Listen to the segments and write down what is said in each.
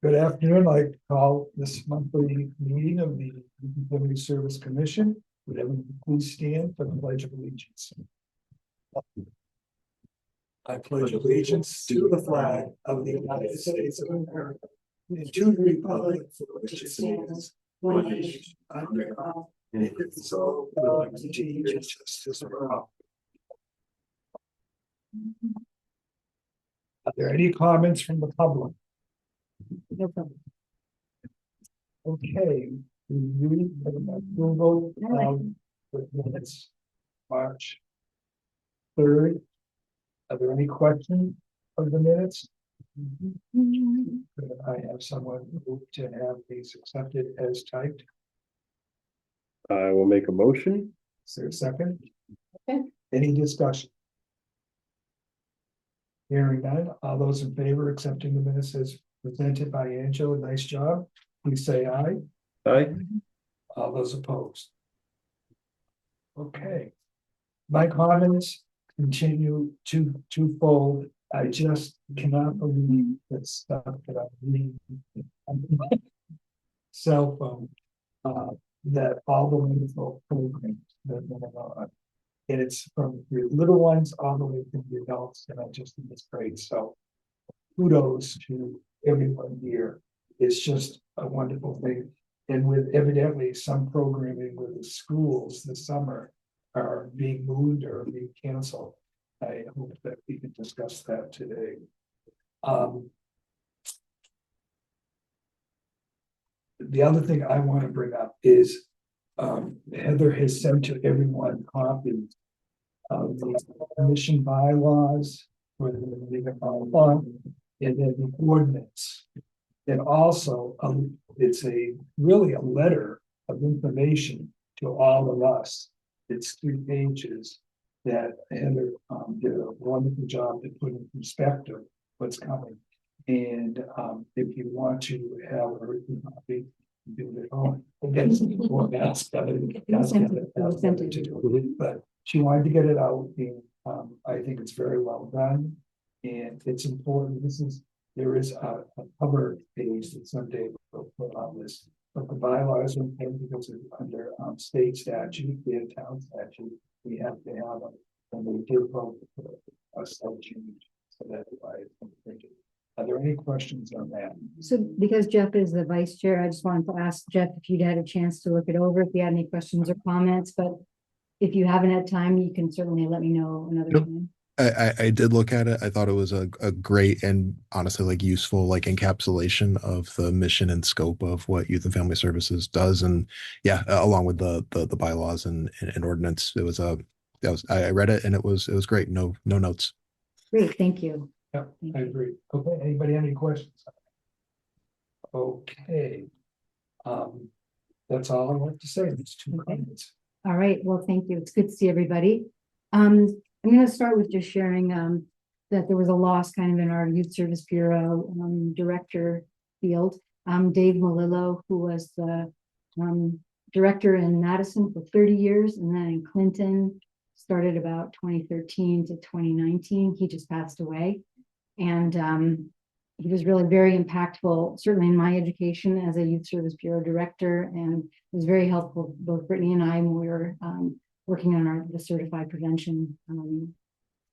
Good afternoon. I'd like to call this monthly meeting of the Community Service Commission. Would everyone please stand for the Pledge of Allegiance? I pledge allegiance to the flag of the United States of America and to the republic for which it stands, one nation, under God, indivisible, with liberty and justice for all. Are there any comments from the public? No problem. Okay, we read the approval of the minutes, March 3rd. Are there any questions of the minutes? Could I have someone move to have these accepted as typed? I will make a motion. Is there a second? Okay. Any discussion? Hearing none, all those in favor accepting the minutes as presented by Angela, nice job. Please say aye. Aye. All those opposed? Okay. My comments continue twofold. I just cannot believe the stuff that I'm reading on my cell phone. That all the wonderful programs that are going on. And it's from the little ones all the way to the adults, and I just think it's great. So kudos to everyone here. It's just a wonderful thing. And with evidently some programming with the schools this summer are being moved or being canceled. I hope that we can discuss that today. The other thing I want to bring up is Heather has sent to everyone copies of the commission bylaws for the legal bylaw and then the ordinance. And also, it's really a letter of information to all of us. It's 3 pages that Heather did a wonderful job to put in perspective what's coming. And if you want to have a written copy, do it at home. But she wanted to get it out, and I think it's very well done. And it's important. There is a cover page that someday we'll put on this, but the bylaws are because it's under state statute, and town statute, we have to have them. And we did vote for a slight change, so that's why it's printed. Are there any questions on that? So because Jeff is the vice chair, I just wanted to ask Jeff if you'd had a chance to look it over, if you had any questions or comments, but if you haven't had time, you can certainly let me know another time. I did look at it. I thought it was a great and honestly like useful like encapsulation of the mission and scope of what Youth and Family Services does. And yeah, along with the bylaws and ordinance, it was I read it and it was great. No notes. Great, thank you. Yeah, I agree. Okay, anybody have any questions? Okay. That's all I want to say. There's 2 comments. All right, well, thank you. It's good to see everybody. I'm going to start with just sharing that there was a loss kind of in our Youth Service Bureau director field. Dave Malillo, who was the director in Madison for 30 years, and then in Clinton, started about 2013 to 2019. He just passed away. And he was really very impactful, certainly in my education as a Youth Service Bureau director, and was very helpful, both Brittany and I, when we were working on the certified prevention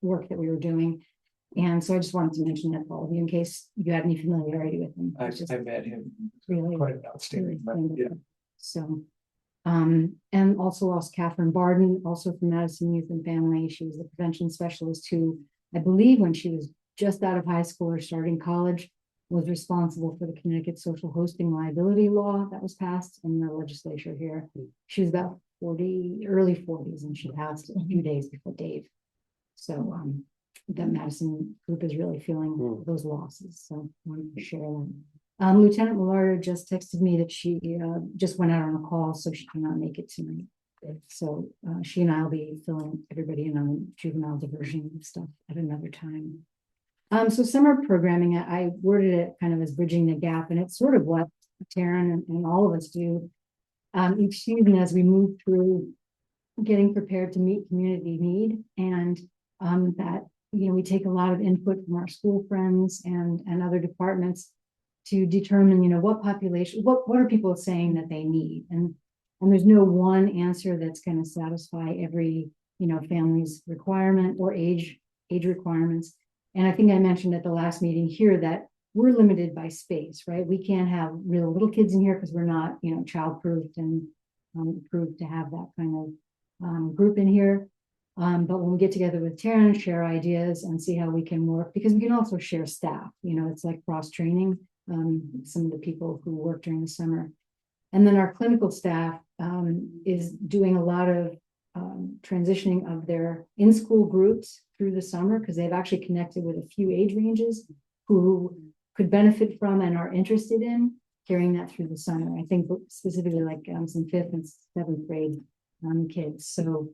work that we were doing. And so I just wanted to mention that to all of you in case you had any familiarity with him. I met him. Really quite an outstanding man. Yeah. So, and also lost Catherine Barden, also from Madison Youth and Family. She was the prevention specialist who, I believe when she was just out of high school or starting college, was responsible for the Connecticut social hosting liability law that was passed in the legislature here. She was about early 40s, and she passed a few days before Dave. So the Madison group is really feeling those losses. So I wanted to share that. Lieutenant Millard just texted me that she just went out on a call, so she cannot make it tonight. So she and I will be filling everybody in on juvenile diversion and stuff at another time. So summer programming, I worded it kind of as bridging the gap, and it's sort of what Taryn and all of us do each season as we move through getting prepared to meet community need, and that we take a lot of input from our school friends and other departments to determine, what population, what are people saying that they need? And there's no one answer that's going to satisfy every, family's requirement or age requirements. And I think I mentioned at the last meeting here that we're limited by space, right? We can't have real little kids in here because we're not, child-proofed and approved to have that kind of group in here. But when we get together with Taryn, share ideas and see how we can work, because we can also share staff, it's like cross-training, some of the people who work during the summer. And then our clinical staff is doing a lot of transitioning of their in-school groups through the summer, because they've actually connected with a few age ranges who could benefit from and are interested in carrying that through the summer. I think specifically like some 5th and 7th grade kids. So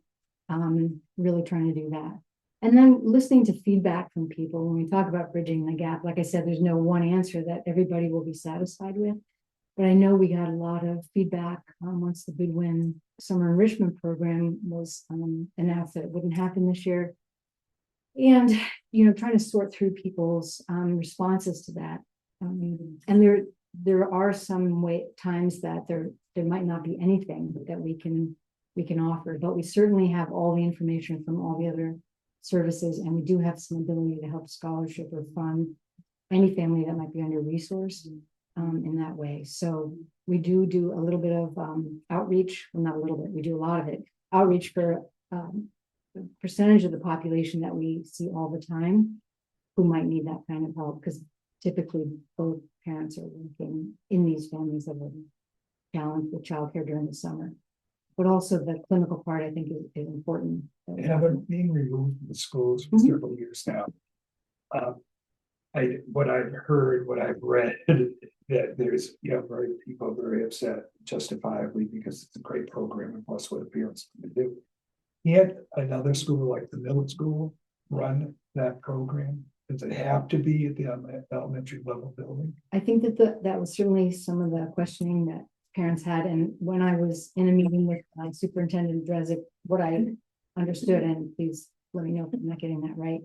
really trying to do that. And then listening to feedback from people when we talk about bridging the gap. Like I said, there's no one answer that everybody will be satisfied with. But I know we got a lot of feedback once the Goodwin Summer Enrichment Program was announced that it wouldn't happen this year. And, trying to sort through people's responses to that. And there are some times that there might not be anything that we can offer, but we certainly have all the information from all the other services, and we do have some ability to help scholarship or fund any family that might be under-resourced in that way. So we do a little bit of outreach, well, not a little bit, we do a lot of it, outreach for the percentage of the population that we see all the time who might need that kind of help, because typically both parents are working in these families that are challenged with childcare during the summer. But also the clinical part, I think, is important. They haven't been removed from the schools for several years now. What I've heard, what I've read, that there's people very upset, justifiably, because it's a great program and plus what parents can do. Yet another school like the middle school run that program. Does it have to be at the elementary level building? I think that was certainly some of the questioning that parents had. And when I was in a meeting with Superintendent Drezick, what I understood, and please let me know if I'm not getting that right,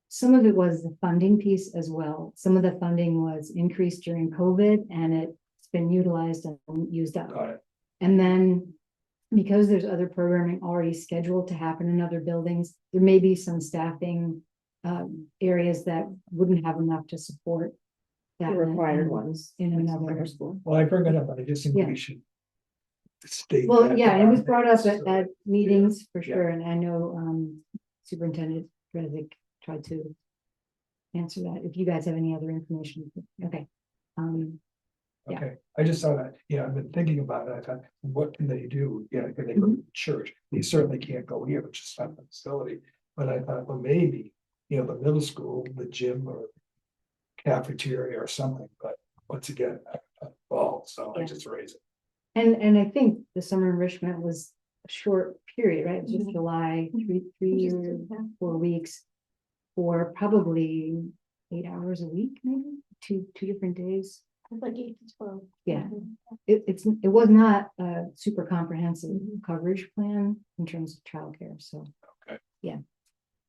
some of it was the funding piece as well. Some of the funding was increased during COVID and it's been utilized and used up. Got it. And then because there's other programming already scheduled to happen in other buildings, there may be some staffing areas that wouldn't have enough to support that The required ones in another school. Well, I bring it up, I just think Yeah. we should state. Well, that yeah, it was about brought up so- at meetings for Yeah. sure, and I know Superintendent Reddick tried to answer that. If you guys have any other information, okay. Yeah. Okay, I just thought that, I've been thinking about it. I thought, what can they do? Can they go to church? They certainly can't go here, which is not the facility. But I thought, well, maybe, the middle school, the gym or cafeteria or something, but once again, fall, so I Yeah. just raise it. And I think the summer enrichment was a short period, right? It was just Mhm. July, three or 4 weeks for probably 8 hours a week, maybe two different days. Like 8 to 12. Yeah. It was not a super comprehensive coverage plan in terms of childcare, so. Okay. Yeah.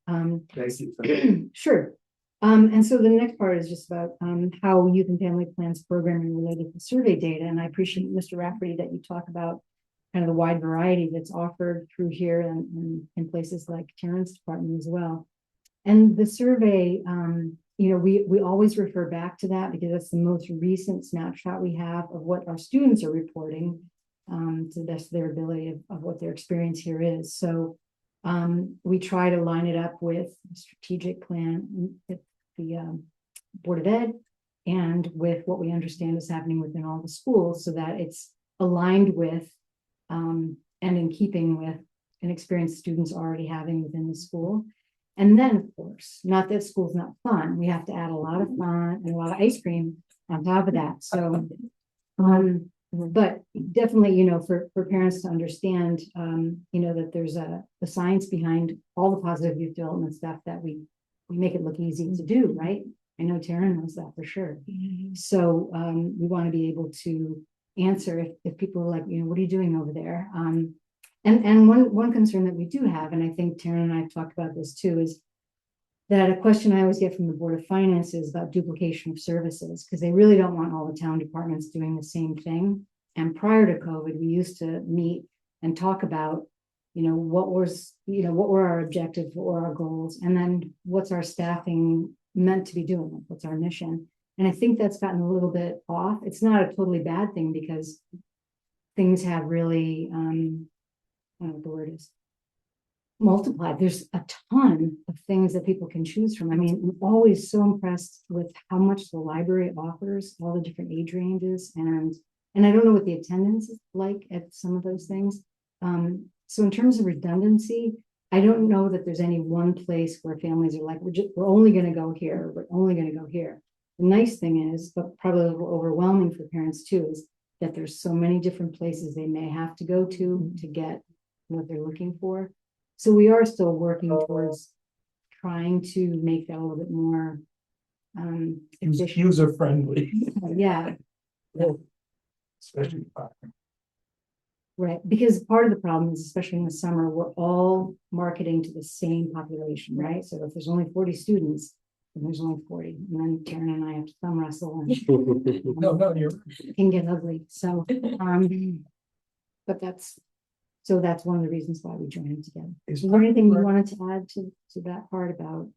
Thank you for that. Sure. And so the next part is just about how youth and family plans programming related to survey data. And I appreciate, Mr. Rafferty, that you talk about kind of the wide variety that's offered through here and in places like Terrence's department as well. And the survey, we always refer back to that because that's the most recent snapshot we have of what our students are reporting to the best of their ability of what their experience here is. So we try to line it up with a strategic plan at the Board of Ed and with what we understand is happening within all the schools so that it's aligned with and in keeping with an experience students already having within the school. And then, of course, not that school's not fun. We have to add a lot of fun and a lot of ice cream on top of that. So, but definitely, for parents to understand, that there's the science behind all the positive youth development stuff that we make it look easy to do, right? I know Taryn knows that for sure. So we want to be able to answer if people are like, what are you doing over there? And one concern that we do have, and I think Taryn and I have talked about this too, is that a question I always get from the Board of Finance is about duplication of services, because they really don't want all the town departments doing the same thing. And prior to COVID, we used to meet and talk about, what were our objectives, what were our goals, and then what's our staffing meant to be doing, what's our mission. And I think that's gotten a little bit off. It's not a totally bad thing, because things have really, I don't know what the word is, multiplied. There's a ton of things that people can choose from. I mean, I'm always so impressed with how much the library offers, all the different age ranges, and I don't know what the attendance is like at some of those things. So in terms of redundancy, I don't know that there's any one place where families are like, we're only going to go here, we're only going to go here. The nice thing is, but probably a little overwhelming for parents too, is that there's so many different places they may have to go to get what they're looking for. So we are still working towards trying to make that a little bit more User friendly. Yeah, Especially. right. Because part of the problem is, especially in the summer, we're all marketing to the same population, right? So if there's only 40 students, then there's only 40. And then Karen and I have to thumb wrestle and No, you're. it can get ugly. So, but that's one of the reasons why we joined together. Is there anything you wanted to add to that part about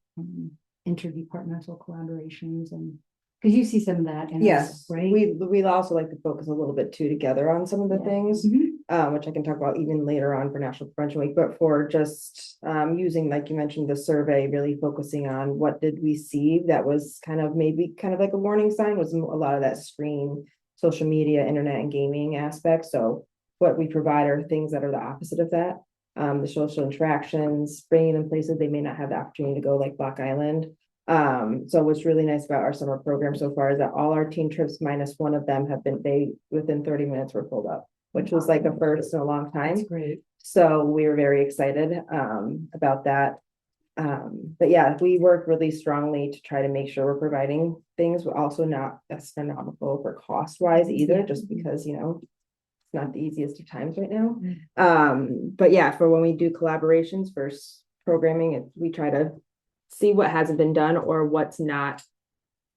interdepartmental collaborations, and because you see some of that in us, Yes, right? we'd also like to focus a little bit too together on some of the Yeah. things, Mhm. which I can talk about even later on for National Prevention Week, but for just using, like you mentioned, the survey, really focusing on what did we see that was kind of like a warning sign, was a lot of that screen, social media, internet and gaming aspect. So what we provide are things that are the opposite of that. The social interactions, bringing them places they may not have the opportunity to go, like Block Island. So what's really nice about our summer program so far is that all our teen trips minus one of them have been, within 30 minutes were filled up, which was like a first in a long time. That's great. So we were very excited about that. But yeah, we work really strongly to try to make sure we're providing things. We're also not astronomical for cost wise either, just because, it's not the easiest of times right now. But yeah, for when we do collaborations versus programming, we try to see what hasn't been done or what's not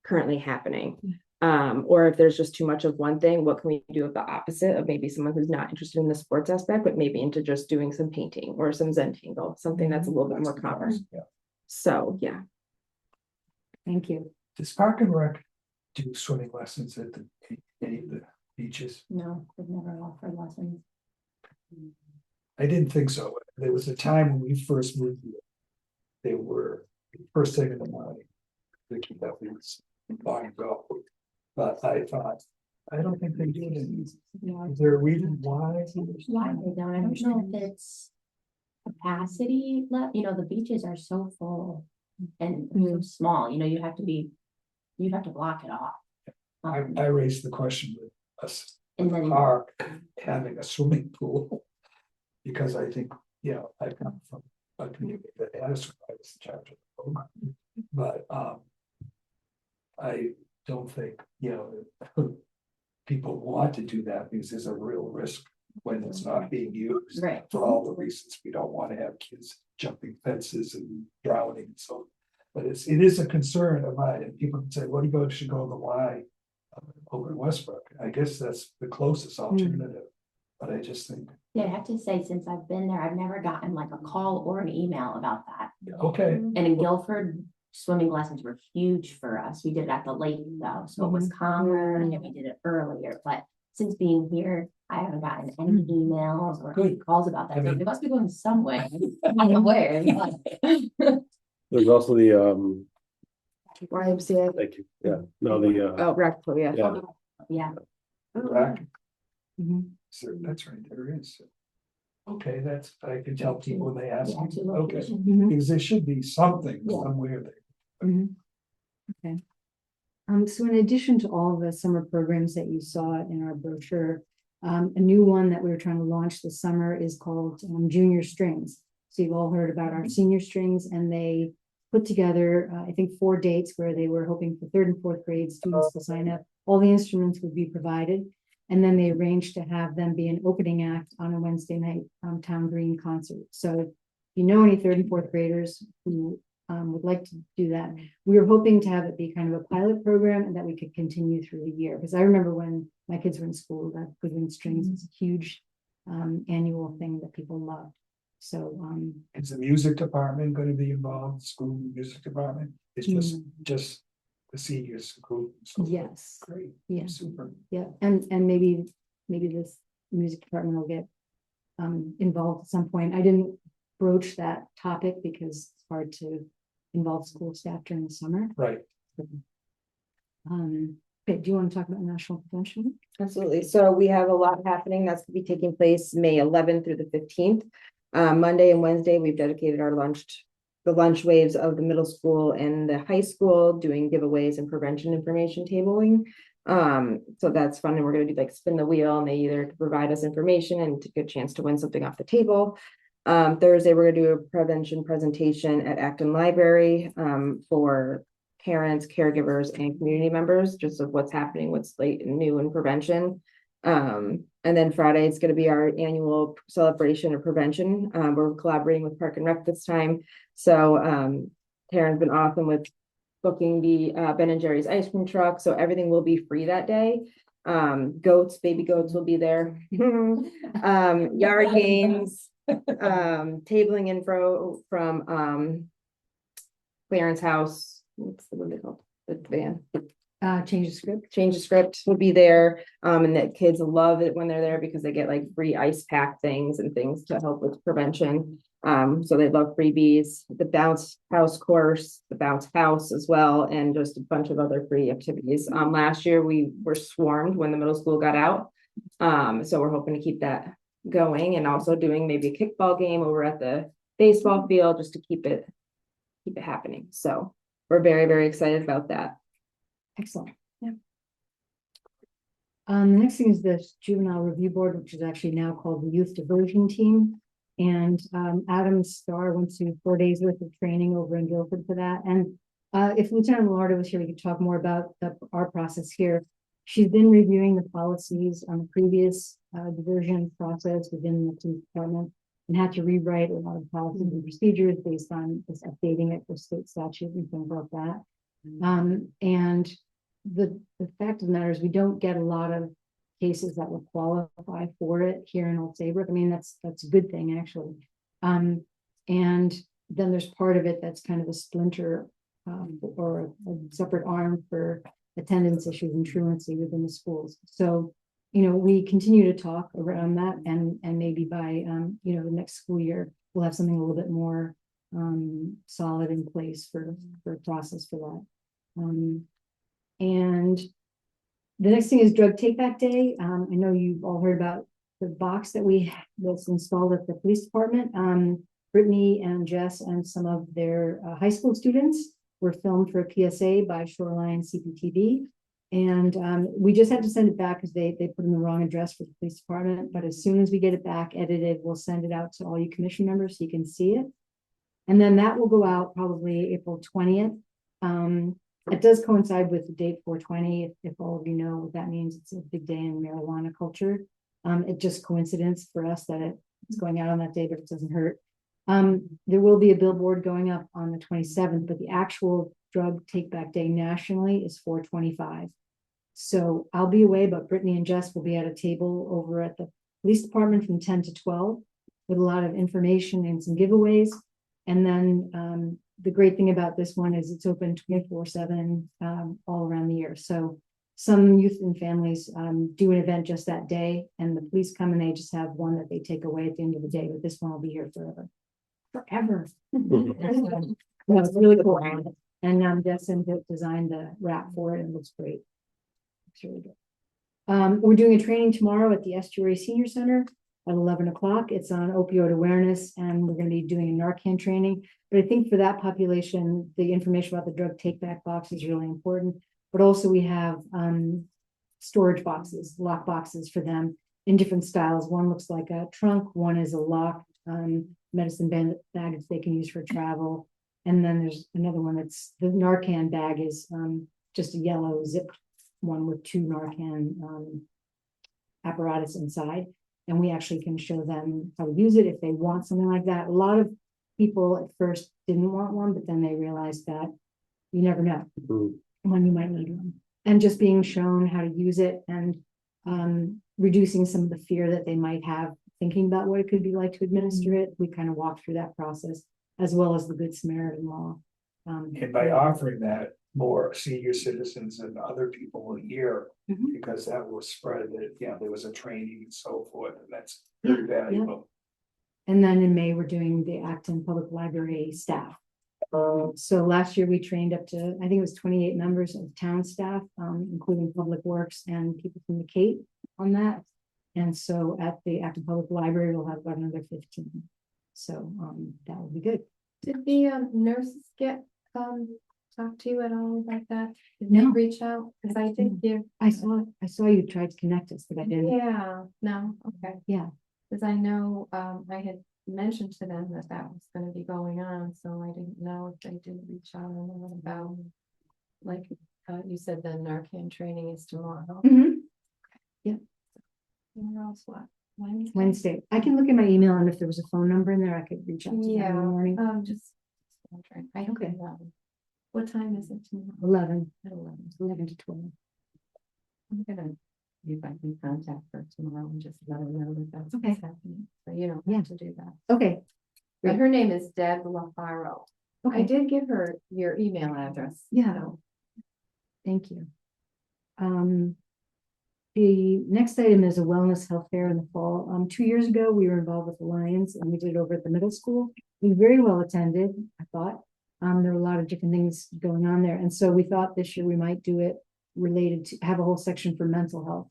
currently happening. Or if there's just too much of one thing, what can we do of the opposite of maybe someone who's not interested in the sports aspect, but maybe into just doing some painting or some Zentangle, something that's a little bit more common. Yeah. So yeah. Thank you. Does Park and Rec do swimming lessons at any of the beaches? No, we've never offered lessons. I didn't think so. There was a time when we first moved here. They were first thing in the morning. Thinking that was long ago. But I thought, I don't think they did any. Is there a reason why? Why they don't, I don't know if it's capacity left, the beaches are so full and so small, you have to block it off. I raised the question with us, And then, park having a swimming pool. Because I think, I come from a community that has a chapter. But I don't think, people want to do that because there's a real risk when it's not being used. right, For all the reasons we don't want to have kids jumping fences and drowning and so. But it is a concern of mine, and people can say, what do you should go to the Y over in Westbrook? I guess that's the closest alternative. But I just think, yeah, I have to say, since I've been there, I've never gotten like a call or an email about that. okay, And in Guilford, swimming lessons were huge for us. We did it at the lake though, so it was calmer and we did it earlier, but since being here, I haven't gotten any emails or any calls about that. So they must be going somewhere. I'm not aware. But There's also the, YMCA. thank you, yeah, no, the, Oh, rec, yeah. yeah, yeah, back, Mhm. so that's right, there is. Okay, that's, I can tell people when they ask yeah, me, two okay, locations. Mhm. because there should be something Yeah. somewhere there. Mhm. Okay. So in addition to all the summer programs that you saw in our brochure, a new one that we were trying to launch this summer is called Junior Strings. So you've all heard about our senior strings, and they put together, I think, 4 dates where they were hoping for 3rd and 4th grade students to sign up. All the instruments would be provided. And then they arranged to have them be an opening act on a Wednesday night Town Green concert. So if you know any 3rd and 4th graders who would like to do that. We were hoping to have it be kind of a pilot program and that we could continue through the year. Because I remember when my kids were in school, that Goodwin Strings was a huge annual thing that people loved. So Is the music department gonna be involved, school music department? It's just the seniors group. yes, Great, yeah, super. yeah, and maybe this music department will get involved at some point. I didn't broach that topic because it's hard to involve school staff during the summer. Right. Okay, do you want to talk about National Prevention Week? Absolutely. So we have a lot happening that's gonna be taking place May 11th through the 15th. Monday and Wednesday, we've dedicated the lunch waves of the middle school and the high school, doing giveaways and prevention information tabling. So that's fun. And we're gonna do like spin the wheel, and they either provide us information and a good chance to win something off the table. Thursday, we're gonna do a prevention presentation at Acton Library for parents, caregivers, and community members, just of what's happening, what's late and new in prevention. And then Friday, it's going to be our annual celebration of prevention. We're collaborating with Park and Rec this time. So Karen's been awesome with booking the Ben and Jerry's ice cream truck. So everything will be free that day. Baby goats will be there. Yard games, tabling info from Clarence House. What's the one they called? The van. Change the script. Will be there. And that kids love it when they're there because they get like free ice pack things and things to help with prevention. So they love freebies, the bounce house course, the bounce house as well, and just a bunch of other free activities. Last year we were swarmed when the middle school got out. So we're hoping to keep that going, and also doing maybe a kickball game over at the baseball field just to keep it happening. So we're very, very excited about that. Excellent. Yeah. The next thing is the Juvenile Review Board, which is actually now called the Youth Diversion Team. And Adam Starr went to 4 days worth of training over in Guilford for that. And if Lieutenant Millardo was here, we could talk more about our process here. She's been reviewing the policies on the previous diversion process within the police department, and had to rewrite a lot of policies and procedures based on just updating it for state statute and things like that. And the fact of the matter is we don't get a lot of cases that will qualify for it here in Old Saybrook. I mean, that's a good thing, actually. And then there's part of it that's kind of a splinter or a separate arm for attendance issues and truancy within the schools. So, we continue to talk around that, and maybe by the next school year, we'll have something a little bit more solid in place for a process for that. And the next thing is Drug Take Back Day. I know you've all heard about the box that's installed at the police department. Brittany and Jess and some of their high school students were filmed for a PSA by Shoreline CPTV. And we just had to send it back because they put in the wrong address for the police department. But as soon as we get it back edited, we'll send it out to all you commission members so you can see it. And then that will go out probably April 20th. It does coincide with the date 420, if all of you know what that means. It's a big day in marijuana culture. It's just coincidence for us that it's going out on that day, but it doesn't hurt. There will be a billboard going up on the 27th, but the actual Drug Take Back Day nationally is 4/25. So I'll be away, but Brittany and Jess will be at a table over at the police department from 10 to 12 with a lot of information and some giveaways. And then the great thing about this one is it's open 24/7 all around the year. So some youth and families do an event just that day, and the police come and they just have one that they take away at the end of the day, but this one will be here forever. No, it's really cool. And Destin designed the wrap for it, and it looks great. It's really good. We're doing a training tomorrow at the Estuary Senior Center at 11 o'clock. It's on opioid awareness, and we're going to be doing a Narcan training. But I think for that population, the information about the drug take back box is really important. But also we have storage boxes, lock boxes for them in different styles. One looks like a trunk, one is a locked medicine bag that they can use for travel. And then there's another one that's the Narcan bag is just a yellow zip one with 2 Narcan apparatus inside. And we actually can show them how to use it if they want something like that. A lot of people at first didn't want one, but then they realized that you never know Mm, when you might need one. And just being shown how to use it and reducing some of the fear that they might have thinking about what it could be like to administer it. We kind of walked through that process as well as the Good Samaritan law. And by offering that, more senior citizens and other people will hear, Mhm. because that will spread that, there was a training and so forth, and that's Yeah, very valuable. And then in May, we're doing the Acton Public Library staff. So last year we trained up to, I think it was 28 members of town staff, including Public Works and people from the Cape on that. And so at the Acton Public Library, we'll have about another 15. So that will be good. Did the nurses get talk to you at all about that? Did No. they reach out? Because I did give. I saw you tried to connect us, but I didn't. Yeah, no, okay. Yeah. Because I know I had mentioned to them that that was gonna be going on, so I didn't know if they did reach out or what about. Like you said, the Narcan training is tomorrow. Mhm. Where else, what? Wednesday. I can look at my email and if there was a phone number in there, I could reach out to them in Yeah, the morning. just wondering. I Okay. What time is it tomorrow? 11, At 11. 11 to 12. I'm gonna, if I can contact her tomorrow and just let her know that that's Okay. what's happening, so you don't Yeah. have to do that. Okay. But Great. her name is Deb LaFaro. I Okay. did give her your email address. Yeah. so- Thank you. The next item is a wellness health fair in the fall. 2 years ago, we were involved with the Lions and we did it over at the middle school. We very well attended, I thought. There were a lot of different things going on there. And so we thought this year we might do it related to have a whole section for mental health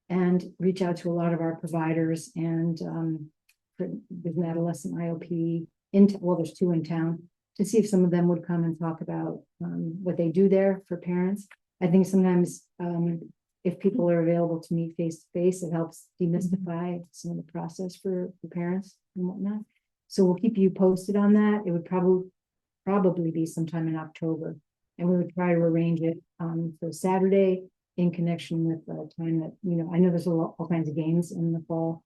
and reach out to a lot of our providers and there's an adolescent IOP well, there's 2 in town to see if some of them would come and talk about what they do there for parents. I think sometimes if people are available to meet face to face, it helps demystify some of the process for parents and whatnot. So we'll keep you posted on that. It would probably be sometime in October. And we would try to arrange it for Saturday in connection with the time that, I know there's all kinds of games in the fall.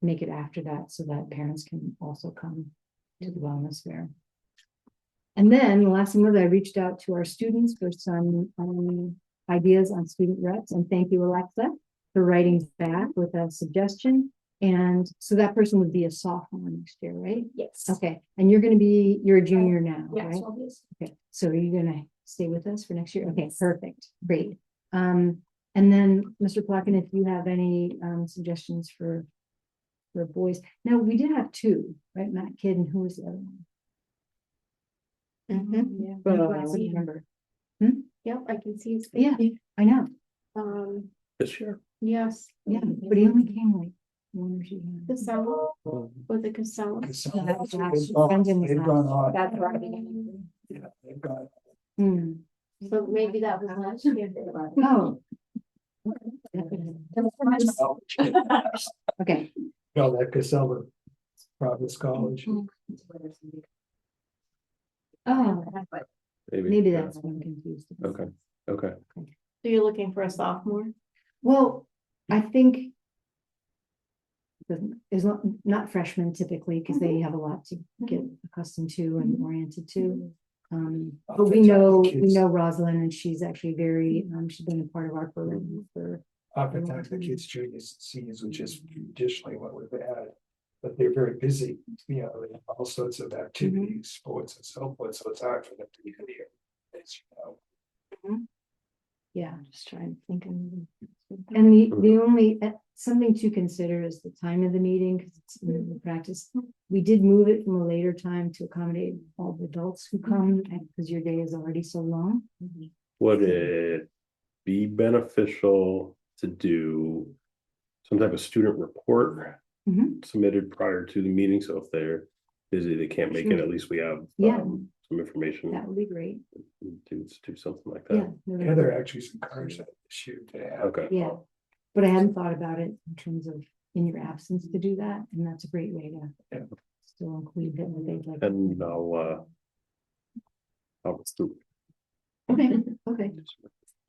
Make it after that so that parents can also come to the wellness fair. And then the last thing was I reached out to our students for some ideas on student reps, and thank you, Alexa, for writing back with a suggestion. And so that person would be a sophomore next year, right? Yes. Okay, and you're a junior now, Yes, right? obviously. Okay, so are you gonna stay with us for next year? Okay, perfect, great. And then, Mr. Plotkin, if you have any suggestions for boys. Now, we did have 2, right? Matt Kidd, and who was the other one? Yeah. I don't remember. Yep, I can see it's. Yeah, I know, this year. Yes. yeah, but he only came like 1 or 2 times. Casella, Well, was it Casella? They've gone on. That's right. Yeah, they've gone. Hmm. So maybe that was last year. Oh. Okay, No, that Casella Providence College. oh, maybe yeah. that's what I'm confused. Okay, okay. So you're looking for a sophomore? Well, I think is not freshmen typically, because they have a lot to get accustomed to and oriented to. But we know Rosalind, and she's actually very, she's been a part of our program for. Oftentimes the kids, juniors, and seniors, which is traditionally what we've had. But they're very busy, they have all sorts of activities, sports and so forth, so it's hard for them to get here. As you know. Yeah, I'm just trying to think. And the only, something to consider is the time of the meeting, because it's the practice. We did move it from a later time to accommodate all the adults who come, because your day is already so long. Would it be beneficial to do some type of student report Mhm. submitted prior to the meeting? So if they're busy, they can't make it, Sure. at least we have Yeah. some information That would be great. do something like Yeah. that. Heather actually encouraged that this year to have. Okay. Yeah, but I hadn't thought about it in terms of in your absence to do that, and that's a great way to still include it when they'd like. And I'll Okay, okay.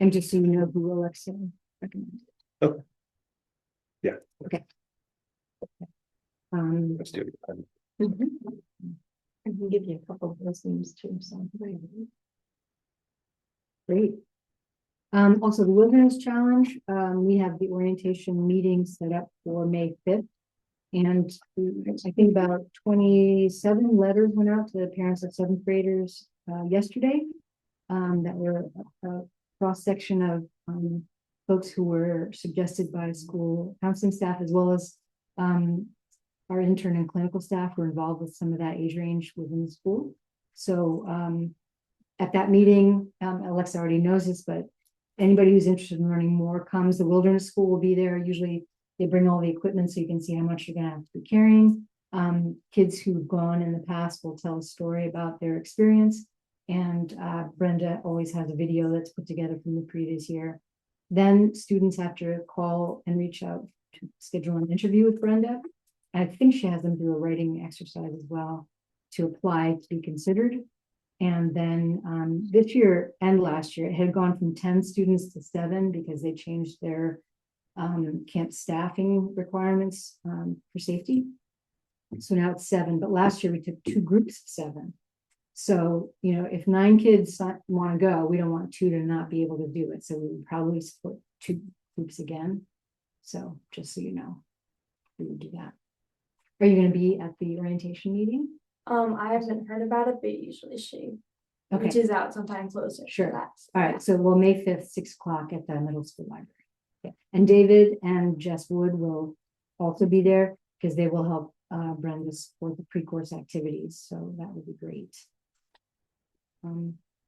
And just so you know who Alexa recommended. Okay. Yeah. Okay. let's do it. Mhm. I can give you a couple of those names too, so. Great. Also the Wilderness Challenge, we have the orientation meeting set up for May 5th. And I think about 27 letters went out to the parents of 7th graders yesterday. That were a cross section of folks who were suggested by school counseling staff, as well as our intern and clinical staff who are involved with some of that age range within the school. So at that meeting, Alexa already knows this, but anybody who's interested in learning more comes. The Wilderness School will be there. Usually they bring all the equipment so you can see how much you're gonna have to be carrying. Kids who've gone in the past will tell a story about their experience. And Brenda always has a video that's put together from the previous year. Then students have to call and reach out to schedule an interview with Brenda. I think she has them do a writing exercise as well to apply to be considered. And then this year and last year, it had gone from 10 students to 7 because they changed their camp staffing requirements for safety. So now it's 7, but last year we took 2 groups of 7. So, you know, if 9 kids want to go, we don't want 2 to not be able to do it. So we would probably split 2 groups again. So just so you know, we would do that. Are you going to be at the orientation meeting? I haven't heard about it, but usually she Okay, reaches out sometime closer. to sure. that. All right. So well, May 5th, 6 o'clock at the middle school library. Okay. And David and Jess Wood will also be there because they will help Brenda support the pre-course activities. So that would be great.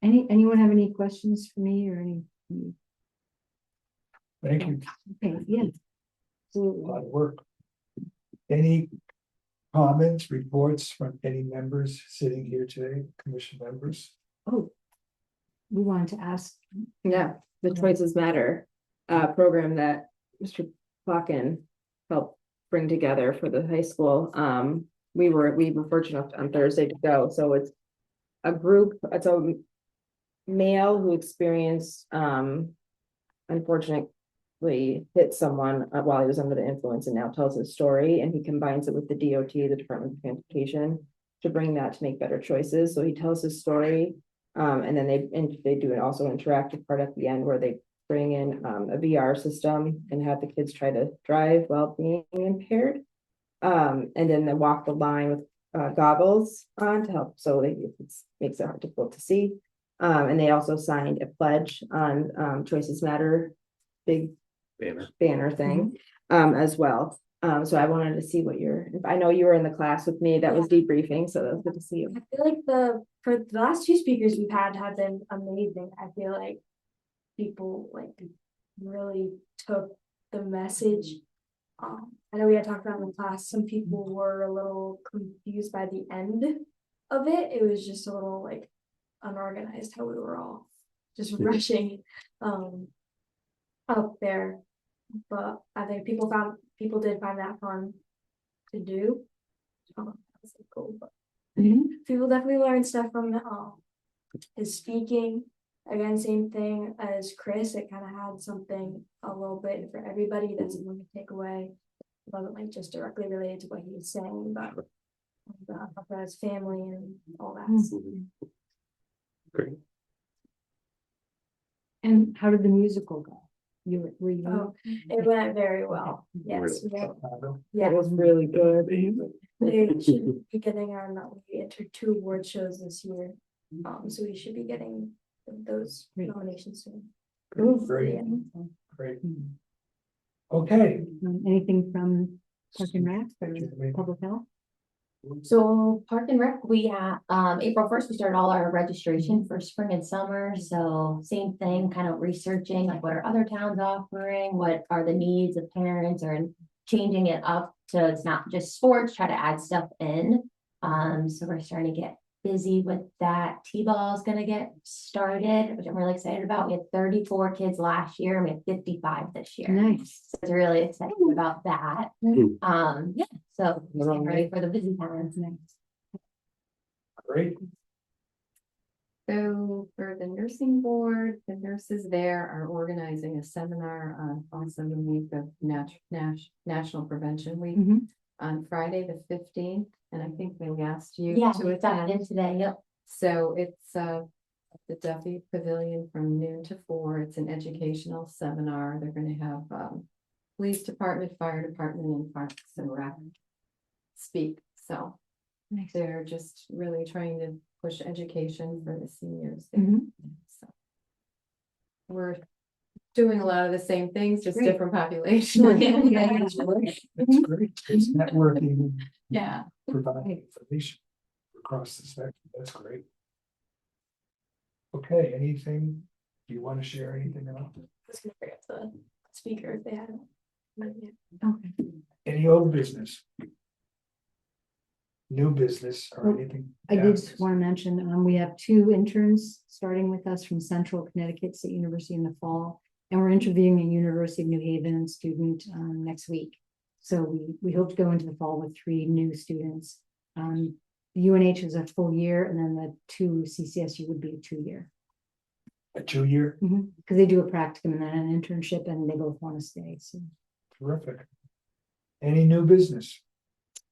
Anyone have any questions for me or any? Thank you. Okay, yeah. A lot of work. Any comments, reports from any members sitting here today, commission members? Oh, we wanted to ask. Yeah, the Choices Matter program that Mr. Plotkin helped bring together for the high school. We were fortunate enough on Thursday to go. So it's a group, it's a male who experienced unfortunately hit someone while he was under the influence and now tells his story, and he combines it with the DOT, the Department of Transportation, to bring that to make better choices. So he tells his story, and then they do an also interactive part at the end where they bring in a VR system and have the kids try to drive while being impaired, and then they walk the line with goggles on to help, so it makes it hard difficult to see. And they also signed a pledge on Choices Matter big banner thing as well. So I wanted to see what I know you were in the class with me that was debriefing, so that was good to see you. I feel like for the last 2 speakers we've had have been amazing. I feel like people like really took the message. I know we had talked about in the class, some people were a little confused by the end of it. It was just a little like unorganized how we were all just rushing up there. But I think people did find that fun to do. That's cool. But people definitely learned stuff from his speaking. Again, same thing as Chris. It kind of had something a little bit for everybody that's something to take away. It wasn't like just directly related to what he was saying, but about his family and all that stuff. Great. And how did the musical go? Were you? Oh, it went very well. Yes, That was really good. they should be getting we entered 2 award shows this year. So we should be getting those nominations soon. Great, Yeah. great. Okay. Anything from Park and Rec or Public Health? So Park and Rec, we had April 1st, we started all our registration for spring and summer. So same thing, kind of researching like what are other towns offering, what are the needs of parents, or changing it up so it's not just sports, try to add stuff in. So we're starting to get busy with that. T-ball is going to get started, which I'm really excited about. We had 34 kids last year and we have 55 this year. Nice. So it's really excited about that. Yeah, so getting ready for the busy times next. Great. So for the nursing board, the nurses there are organizing a seminar on also the week of National Prevention Week Mhm. on Friday, the 15th and I think they asked you Yeah, to we got in attend. today, yep. So it's the Duffy Pavilion from noon to 4. It's an educational seminar. They're gonna have police department, fire department, and parks and rec speak. So Nice. they're just really trying to push education for the seniors there. Mhm. So we're doing a lot of the same things, just Great. different population. That's great. That's great. It's networking. Yeah. Providing information across the spectrum. That's great. Okay, anything, do you want to share anything else? Let's go bring up the speaker if they had. Okay. Any old business? New business or Oh, anything? I did just want to mention, we have 2 interns starting with us from Central Connecticut State University in the fall. And we're interviewing a University of New Haven student next week. So we hope to go into the fall with 3 new students. UNH is a full year, and then the 2 CCSU would be a 2-year. A 2-year? Because they do a practicum and then an internship, and they both want to stay, so. Terrific. Any new business?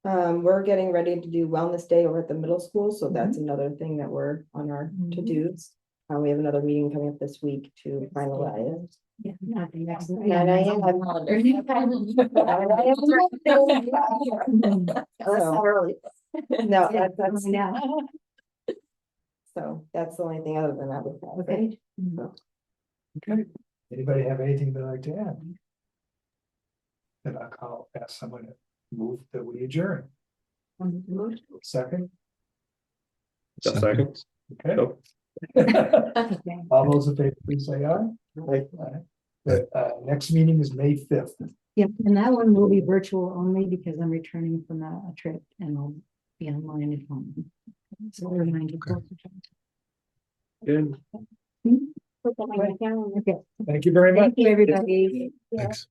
We're getting ready to do wellness day over at the middle school, so that's another thing that we're on our to-dos. We have another meeting coming up this week to finalize. Yeah, not the next. And I am. So, no, that's, Yeah. so that's the only thing other than that. we've got, right? Okay. Okay. Anybody have anything they'd like to add? Then I'll ask someone to move that we adjourn. Second, A second. okay. Nope. Okay. All those in favor, please say aye. Aye. The next meeting is May 5th. Yep, and that one will be virtual only because I'm returning from a trip and I'll be online at home. So we're going to. Good. Okay. Thank you very much. Thank you, everybody. Thanks.